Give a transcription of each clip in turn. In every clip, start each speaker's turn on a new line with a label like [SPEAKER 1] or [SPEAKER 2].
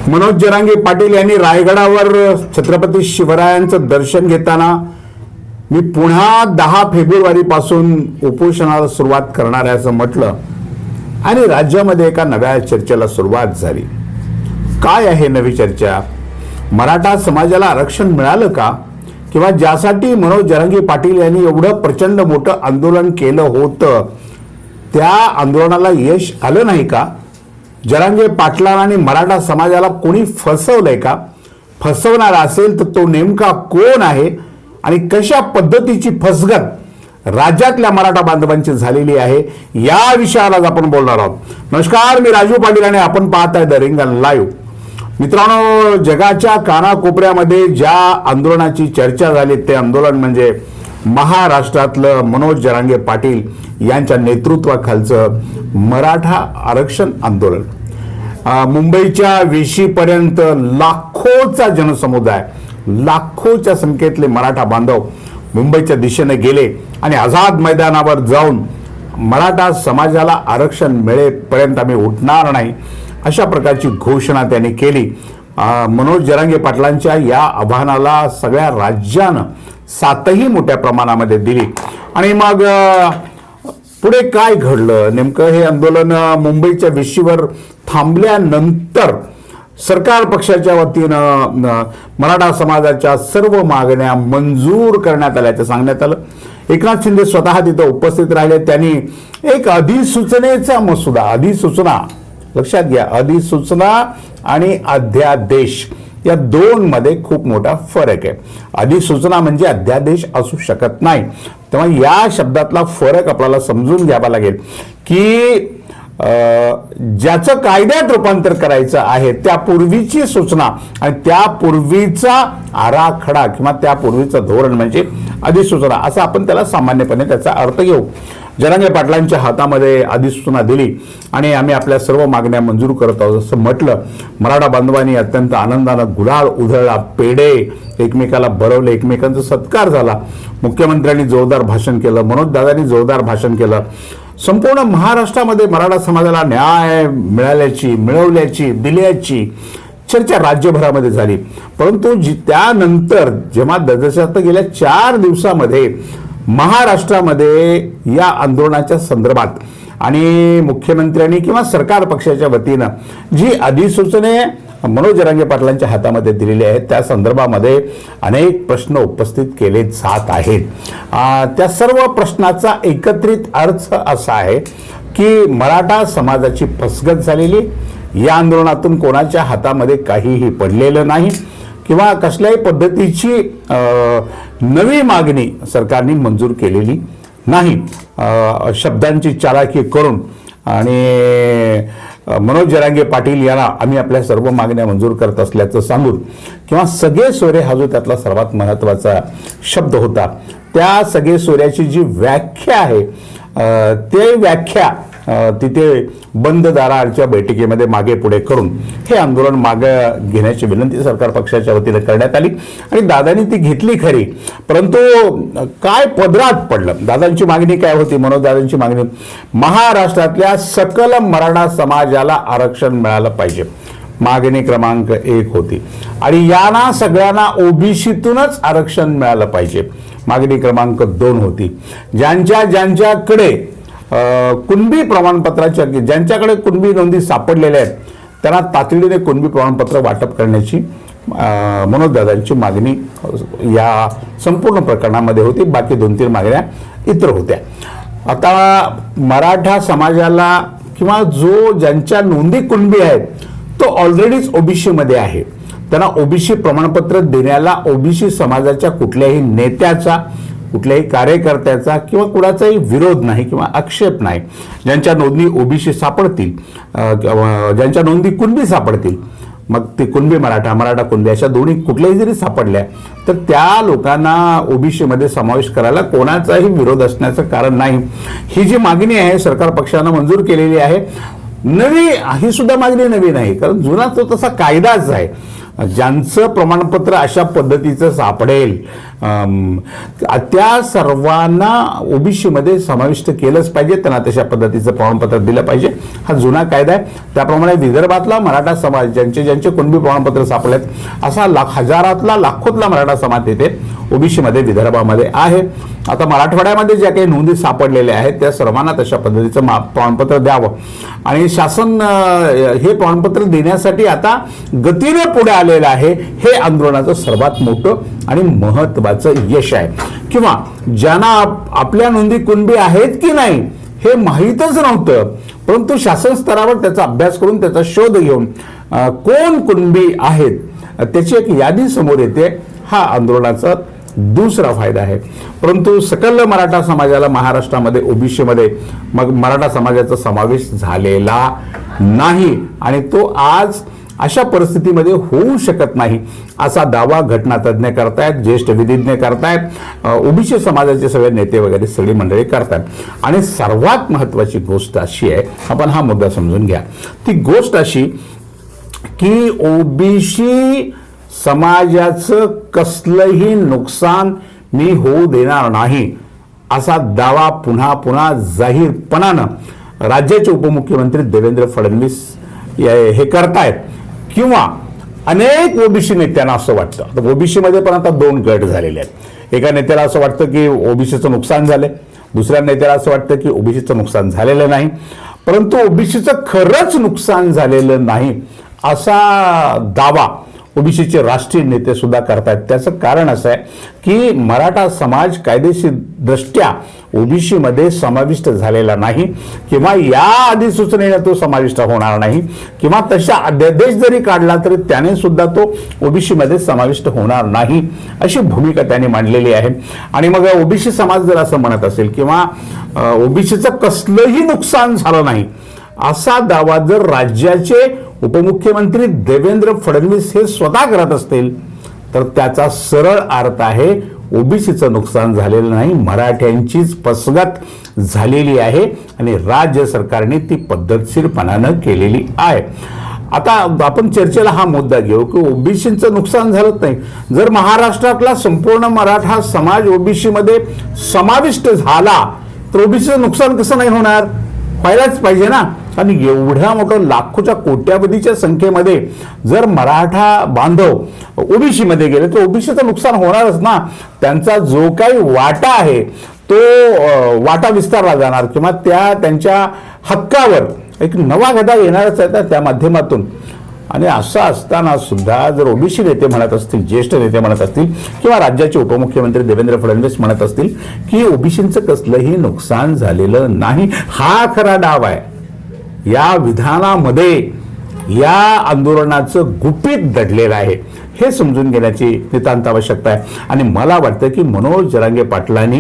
[SPEAKER 1] मनोज जरांगे पाटील यांनी रायगडावर छत्रपती शिवरायांचं दर्शन घेताना मी पुन्हा 10 फेब्रुवारीपासून उपोषणाला सुरुवात करणार आहे असं म्हटलं आणि राज्यामध्ये एका नव्या चर्चेला सुरुवात झाली। काय आहे नवी चर्चा? मराठा समाजाला आरक्षण मिळालं का? किंवा ज्यासाठी मनोज जरांगे पाटील यांनी एवढं प्रचंड मोठं आंदोलन केलं होतं त्या आंदोलनाला यश आलं नाही का? जरांगे पाटलांना आणि मराठा समाजाला कोणी फसवलंय का? फसवणार असेल तर तो नेमका कोण आहे आणि कशा पद्धतीची फसगत राज्यातल्या मराठा बांधवांची झालेली आहे या विषयावर आज आपण बोलणार आहोत। नमस्कार, मी राजू पाटील आणि आपण पाहताय द रिंगण लाईव्ह। मित्रांनो, जगाच्या कानाकोपऱ्यामध्ये ज्या आंदोलनाची चर्चा झाली ते आंदोलन म्हणजे महाराष्ट्रातलं मनोज जरांगे पाटील यांच्या नेतृत्वाखालचं मराठा आरक्षण आंदोलन। मुंबईच्या वेशीपर्यंत लाखोचा जनसमुदाय, लाखोच्या संख्येतले मराठा बांधव मुंबईच्या दिशेने गेले आणि आझाद मैदानावर जाऊन मराठा समाजाला आरक्षण मिळेपर्यंत आम्ही उठणार नाही अशा प्रकारची घोषणा त्यांनी केली। मनोज जरांगे पाटलांच्या या आव्हानाला सगळ्या राज्यानं साथही मोठ्या प्रमाणामध्ये दिली। आणि मग पुढे काय घडलं नेमकं? हे आंदोलन मुंबईच्या वेशीवर थांबल्यानंतर सरकार पक्षाच्या वतीनं मराठा समाजाच्या सर्व मागण्या मंजूर करण्यात आल्याचं सांगण्यात आलं। एकनाथ शिंदे स्वतः तिथं उपस्थित राहिले। त्यांनी एक अधिसूचनेचा मसुदा, अधिसूचना लक्षात घ्या, अधिसूचना आणि अध्यादेश या दोन मध्ये खूप मोठा फरक आहे। अधिसूचना म्हणजे अध्यादेश असू शकत नाही, तेव्हा या शब्दातला फरक आपल्याला समजून घ्यावा लागेल की ज्याचं कायद्यात रूपांतर करायचं आहे त्यापूर्वीची सूचना आणि त्यापूर्वीचा आराखडा किंवा त्यापूर्वीचं धोरण म्हणजे अधिसूचना असं आपण त्याला सामान्यपणे त्याचा अर्थ घेऊ। जरांगे पाटलांच्या हातामध्ये अधिसूचना दिली आणि आम्ही आपल्या सर्व मागण्या मंजूर करत आहोत असं म्हटलं। मराठा बांधवांनी अत्यंत आनंदानं गुलाल उधळला, पेढे एकमेकाला भरवले, एकमेकांचा सत्कार झाला। मुख्यमंत्र्यांनी जोरदार भाषण केलं, मनोज दादांनी जोरदार भाषण केलं। संपूर्ण महाराष्ट्रामध्ये मराठा समाजाला न्याय मिळवल्याची दिल्याची चर्चा राज्यभरामध्ये झाली। परंतु त्यानंतर जेव्हा गेल्या 4 दिवसामध्ये महाराष्ट्रामध्ये या आंदोलनाच्या संदर्भात आणि मुख्यमंत्र्यांनी किंवा सरकार पक्षाच्या वतीनं जी अधिसूचने मनोज जरांगे पाटलांच्या हातामध्ये दिलेली आहेत त्या संदर्भामध्ये अनेक प्रश्न उपस्थित केले जात आहेत। त्या सर्व प्रश्नाचा एकत्रित अर्थ असा आहे की मराठा समाजाची फसगत झालेली, या आंदोलनातून कोणाच्या हातामध्ये काहीही पडलेलं नाही किंवा कसल्याही पद्धतीची नवी मागणी सरकारने मंजूर केलेली नाही। शब्दांची चालाकी करून आणि मनोज जरांगे पाटील यांना आम्ही आपल्या सर्व मागण्या मंजूर करत असल्याचं सांगून किंवा सगळे सोयरे हा जो त्यातला सर्वात महत्त्वाचा शब्द होता त्या सगळे सोयऱ्याची जी व्याख्या आहे ते व्याख्या तिथे बंद दाराच्या बैठकीमध्ये मागे पुढे करून हे आंदोलन मागे घेण्याची विनंती सरकार पक्षाच्या वतीने करण्यात आली आणि दादांनी ती घेतली खरी, परंतु काय पदरात पडलं? दादांची मागणी काय होती? मनोज दादांची मागणी महाराष्ट्रातल्या सकल मराठा समाजाला आरक्षण मिळालं पाहिजे, मागणी क्रमांक 1 होती। आणि यांना सगळ्यांना ओबीसीतूनच आरक्षण मिळालं पाहिजे, मागणी क्रमांक 2 होती। ज्यांच्याकडे कुणबी प्रमाणपत्राच्या, ज्यांच्याकडे कुणबी नोंदी सापडलेल्या आहेत त्यांना तातडीने कुणबी प्रमाणपत्र वाटप करण्याची मनोज दादांची मागणी या संपूर्ण प्रकरणामध्ये होती। बाकी 2-3 मागण्या इतर होत्या। आता मराठा समाजाला किंवा ज्यांच्या नोंदी कुणबी आहेत तो ऑलरेडीच ओबीसी मध्ये आहे, त्यांना ओबीसी प्रमाणपत्र देण्याला ओबीसी समाजाच्या कुठल्याही नेत्याचा, कुठल्याही कार्यकर्त्याचा किंवा कुणाचाही विरोध नाही किंवा आक्षेप नाही। ज्यांच्या नोंदी ओबीसी सापडतील, ज्यांच्या नोंदी कुणबी सापडतील, मग ते कुणबी मराठा, मराठा कुणबी अशा दोन्ही कुठल्याही जरी सापडल्या तर त्या लोकांना ओबीसी मध्ये समावेश करायला कोणाचाही विरोध असण्याचं कारण नाही। ही जी मागणी आहे सरकार पक्षानं मंजूर केलेली आहे, नवी ही सुद्धा मागणी नवी नाही, कारण जुना तो तसा कायदाच आहे। ज्यांचं प्रमाणपत्र अशा पद्धतीचं सापडेल त्या सर्वांना ओबीसीमध्ये समाविष्ट केलंच पाहिजे, त्यांना तशा पद्धतीचं प्रमाणपत्र दिलं पाहिजे. हा जुना कायदा आहे. त्याप्रमाणे विदर्भातला मराठा समाज ज्यांचे कुणबी प्रमाणपत्र सापडलेत असा हजारातला लाखोतला मराठा समाज तिथे ओबीसीमध्ये विदर्भामध्ये आहे. आता मराठवाड्यामध्ये ज्या काही नोंदी सापडलेल्या आहेत त्या सर्वांना तशा पद्धतीचं प्रमाणपत्र द्यावं आणि शासन हे प्रमाणपत्र देण्यासाठी आता गतीने पुढे आलेलं आहे. हे आंदोलनाचं सर्वात मोठं आणि महत्त्वाचं यश आहे. किंवा ज्यांना आपल्या नोंदी कुणबी आहेत की नाही हे माहीतच नव्हतं, परंतु शासन स्तरावर त्याचा अभ्यास करून त्याचा शोध घेऊन कोण कुणबी आहेत त्याची एक यादी समोर येते. हा आंदोलनाचा दुसरा फायदा आहे. परंतु सकल मराठा समाजाला महाराष्ट्रामध्ये ओबीसीमध्ये मग मराठा समाजाचा समावेश झालेला नाही आणि तो आज अशा परिस्थितीमध्ये होऊ शकत नाही असा दावा घटनातज्ञ करतायत, ज्येष्ठ विधिज्ञ करतायत, ओबीसी समाजाचे सगळे नेते वगैरे सगळी मंडळी करतायत. आणि सर्वात महत्त्वाची गोष्ट अशी आहे, आपण हा मुद्दा समजून घ्या. ती गोष्ट अशी की ओबीसी समाजाचं कसलंही नुकसान मी होऊ देणार नाही असा दावा पुन्हा पुन्हा जाहीरपणानं राज्याचे उपमुख्यमंत्री देवेंद्र फडणवीस हे करतायत. किंवा अनेक ओबीसी नेत्यांना असं वाटतं. आता ओबीसीमध्ये पण आता दोन गट झालेले आहेत. एका नेत्याला असं वाटतं की ओबीसीचं नुकसान झालंय, दुसऱ्या नेत्याला असं वाटतं की ओबीसीचं नुकसान झालेलं नाही. परंतु ओबीसीचं खरंच नुकसान झालेलं नाही असा दावा ओबीसीचे राष्ट्रीय नेते सुद्धा करतायत. त्याचं कारण असं आहे की मराठा समाज कायदेशीर दृष्ट्या ओबीसीमध्ये समाविष्ट झालेला नाही किंवा या अधिसूचनेने तो समाविष्ट होणार नाही किंवा तशा अध्यादेश जरी काढला तरी त्याने सुद्धा तो ओबीसीमध्ये समाविष्ट होणार नाही अशी भूमिका त्यांनी मांडलेली आहे. आणि मग ओबीसी समाज जर असं म्हणत असेल किंवा ओबीसीचं कसलंही नुकसान झालं नाही असा दावा जर राज्याचे उपमुख्यमंत्री देवेंद्र फडणवीस हे स्वतः करत असतील तर त्याचा सरळ अर्थ आहे ओबीसीचं नुकसान झालेलं नाही, मराठ्यांचीच फसगत झालेली आहे आणि राज्य सरकारने ती पद्धतशीरपणानं केलेली आहे. आता आपण चर्चेला हा मुद्दा घेऊ की ओबीसीचं नुकसान झालंच नाही. जर महाराष्ट्रातला संपूर्ण मराठा समाज ओबीसीमध्ये समाविष्ट झाला तर ओबीसीचं नुकसान कसं नाही होणार? व्हायलाच पाहिजे ना. आणि एवढ्या मोठं लाखोच्या कोट्यावधीच्या संख्येमध्ये जर मराठा बांधव ओबीसीमध्ये गेले तर ओबीसीचं नुकसान होणारच ना. त्यांचा जो काही वाटा आहे तो वाटा विस्तारला जाणार किंवा त्यांच्या हक्कावर एक नवा गदा येणारच आहे त्या माध्यमातून. आणि असं असताना सुद्धा जर ओबीसी नेते म्हणत असतील, ज्येष्ठ नेते म्हणत असतील किंवा राज्याचे उपमुख्यमंत्री देवेंद्र फडणवीस म्हणत असतील की ओबीसींचं कसलंही नुकसान झालेलं नाही, हा खरा डाव आहे. या विधानामध्ये या आंदोलनाचं गुपित दडलेलं आहे हे समजून घेण्याची नितांत आवश्यकता आहे. आणि मला वाटतं की मनोज जरांगे पाटलांनी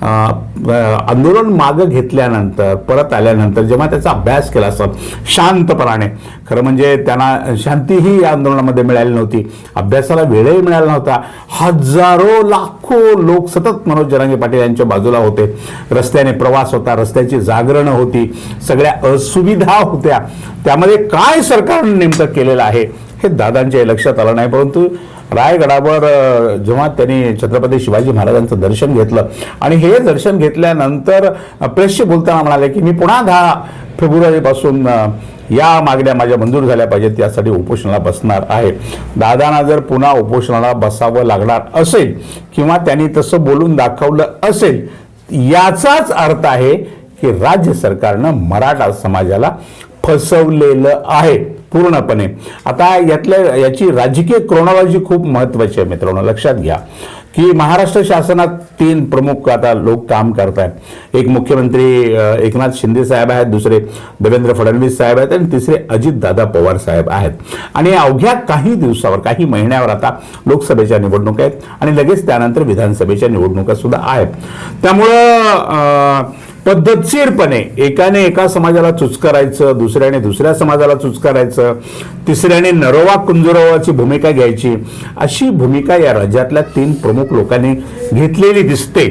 [SPEAKER 1] आंदोलन मागं घेतल्यानंतर परत आल्यानंतर जेव्हा त्याचा अभ्यास केला असं शांतपणाने, खरं म्हणजे त्यांना शांतीही या आंदोलनामध्ये मिळाली नव्हती, अभ्यासाला वेळही मिळाला नव्हता. हजारो लाखो लोक सतत मनोज जरांगे पाटील यांच्या बाजूला होते. रस्त्याने प्रवास होता, रस्त्याची जागरणं होती, सगळ्या असुविधा होत्या. त्यामध्ये काय सरकारने नेमकं केलेलं आहे हे दादांच्या लक्षात आलं नाही. परंतु रायगडावर जेव्हा त्यांनी छत्रपती शिवाजी महाराजांचं दर्शन घेतलं आणि हे दर्शन घेतल्यानंतर प्रेसशी बोलताना म्हणाले की मी पुन्हा 10 फेब्रुवारीपासून या मागण्या माझ्या मंजूर झाल्या पाहिजेत यासाठी उपोषणाला बसणार आहे. दादांना जर पुन्हा उपोषणाला बसावं लागणार असेल किंवा त्यांनी तसं बोलून दाखवलं असेल याचाच अर्थ आहे की राज्य सरकारनं मराठा समाजाला फसवलेलं आहे पूर्णपणे. आता याची राजकीय क्रोनॉलॉजी खूप महत्वाची आहे मित्रांनो. लक्षात घ्या की महाराष्ट्र शासनात 3 प्रमुख आता लोक काम करत आहेत. एक मुख्यमंत्री एकनाथ शिंदे साहेब आहेत, दुसरे देवेंद्र फडणवीस साहेब आहेत आणि तिसरे अजितदादा पवार साहेब आहेत. आणि अवघ्या काही दिवसावर, काही महिन्यावर आता लोकसभेच्या निवडणुका आहेत आणि लगेच त्यानंतर विधानसभेच्या निवडणुका सुद्धा आहेत. त्यामुळं पद्धतशीरपणे एकाने एका समाजाला चुचकारायचं, दुसऱ्याने दुसऱ्या समाजाला चुचकारायचं, तिसऱ्याने नरोवा कुंजरोवाची भूमिका घ्यायची, अशी भूमिका या राज्यातल्या 3 प्रमुख लोकांनी घेतलेली दिसते.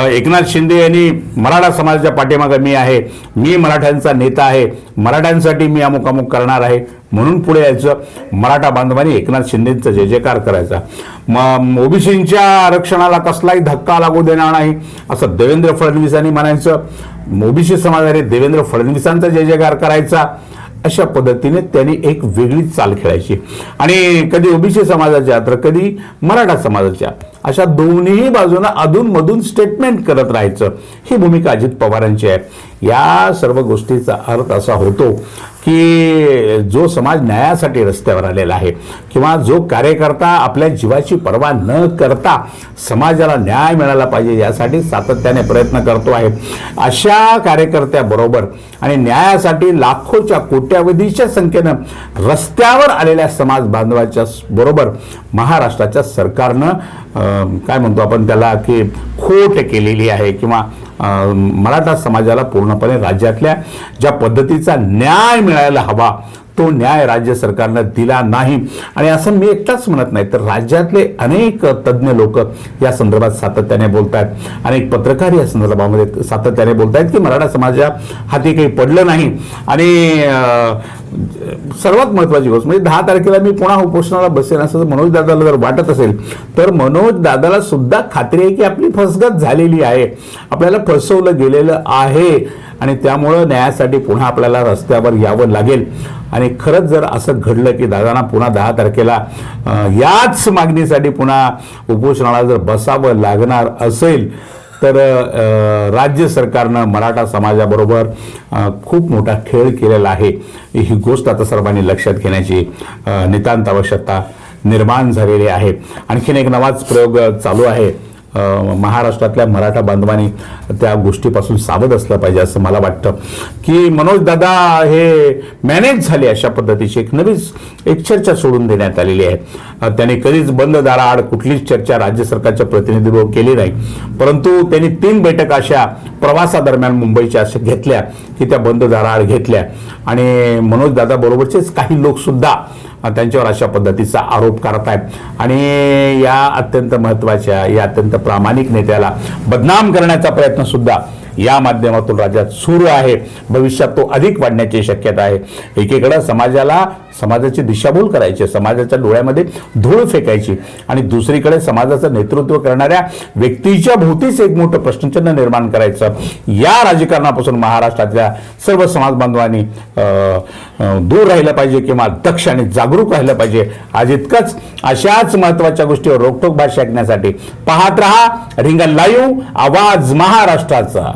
[SPEAKER 1] एकनाथ शिंदे यांनी मराठा समाजाच्या पाठीमागे मी आहे, मी मराठ्यांचा नेता आहे, मराठ्यांसाठी मी अमुक अमुक करणार आहे. म्हणून पुढे यायचं. मराठा बांधवांनी एकनाथ शिंदेचा जय जयकार करायचा. मग ओबीसींच्या आरक्षणाला कसलाही धक्का लागू देणार नाही असं देवेंद्र फडणवीसांनी म्हणायचं. ओबीसी समाजाने देवेंद्र फडणवीसांचा जय जयकार करायचा. अशा पद्धतीने त्यांनी एक वेगळीच चाल खेळायची आणि कधी ओबीसी समाजाच्या तर कधी मराठा समाजाच्या अशा दोन्ही बाजूंना अधूनमधून स्टेटमेंट करत राहायचं. ही भूमिका अजित पवारांची आहे. या सर्व गोष्टीचा अर्थ असा होतो की जो समाज न्यायासाठी रस्त्यावर आलेला आहे किंवा जो कार्यकर्ता आपल्या जीवाची पर्वा न करता समाजाला न्याय मिळाला पाहिजे यासाठी सातत्याने प्रयत्न करतो आहे, अशा कार्यकर्त्याबरोबर आणि न्यायासाठी लाखोच्या कोट्यावधीच्या संख्येनं रस्त्यावर आलेल्या समाज बांधवाच्या बरोबर महाराष्ट्राच्या सरकारनं काय म्हणतो आपण त्याला की खोट केलेली आहे किंवा मराठा समाजाला पूर्णपणे राज्यातल्या ज्या पद्धतीचा न्याय मिळायला हवा तो न्याय राज्य सरकारनं दिला नाही. आणि असं मी एकटाच म्हणत नाही तर राज्यातले अनेक तज्ज्ञ लोक या संदर्भात सातत्याने बोलत आहेत. अनेक पत्रकार या संदर्भामध्ये सातत्याने बोलत आहेत की मराठा समाजा हाती काही पडलं नाही. आणि सर्वात महत्त्वाची गोष्ट म्हणजे 10 तारखेला मी पुन्हा उपोषणाला बसेन असं मनोज दादाला जर वाटत असेल तर मनोज दादाला सुद्धा खात्री आहे की आपली फसगत झालेली आहे, आपल्याला फसवलं गेलेलं आहे आणि त्यामुळं न्यायासाठी पुन्हा आपल्याला रस्त्यावर यावं लागेल. आणि खरंच जर असं घडलं की दादांना पुन्हा 10 तारखेला याच मागणीसाठी पुन्हा उपोषणाला जर बसावं लागणार असेल तर राज्य सरकारनं मराठा समाजाबरोबर खूप मोठा खेळ केलेला आहे. ही गोष्ट आता सर्वांनी लक्षात घेण्याची नितांत आवश्यकता निर्माण झालेली आहे. आणखीन एक नवाच प्रयोग चालू आहे. महाराष्ट्रातल्या मराठा बांधवांनी त्या गोष्टीपासून सावध असलं पाहिजे असं मला वाटतं की मनोज दादा हे मॅनेज झाले अशा पद्धतीची एक नवीच एक चर्चा सोडून देण्यात आलेली आहे. त्यांनी कधीच बंद दाराआड कुठलीच चर्चा राज्य सरकारच्या प्रतिनिधीबरोबर केली नाही, परंतु त्यांनी 3 बैठका अशा प्रवासादरम्यान मुंबईच्या अशा घेतल्या की त्या बंद दाराआड घेतल्या आणि मनोज दादा बरोबरचेच काही लोक सुद्धा त्यांच्यावर अशा पद्धतीचा आरोप करत आहेत आणि या अत्यंत महत्त्वाच्या या अत्यंत प्रामाणिक नेत्याला बदनाम करण्याचा प्रयत्न सुद्धा या माध्यमातून राज्यात सुरू आहे. भविष्यात तो अधिक वाढण्याची शक्यता आहे. एकीकडे समाजाची दिशाभूल करायची, समाजाच्या डोळ्यामध्ये धूळ फेकायची आणि दुसरीकडे समाजाचं नेतृत्व करणाऱ्या व्यक्तीच्या भोवतीच एक मोठं प्रश्नचिन्ह निर्माण करायचं. या राजकारणापासून महाराष्ट्रातल्या सर्व समाज बांधवांनी दूर राहिलं पाहिजे किंवा दक्ष आणि जागरूक राहिलं पाहिजे. आज इतकंच. अशाच महत्त्वाच्या गोष्टीवर रोखठोक भाष्य ऐकण्यासाठी पाहत रहा रिंगण लाईव्ह, आवाज महाराष्ट्राचा.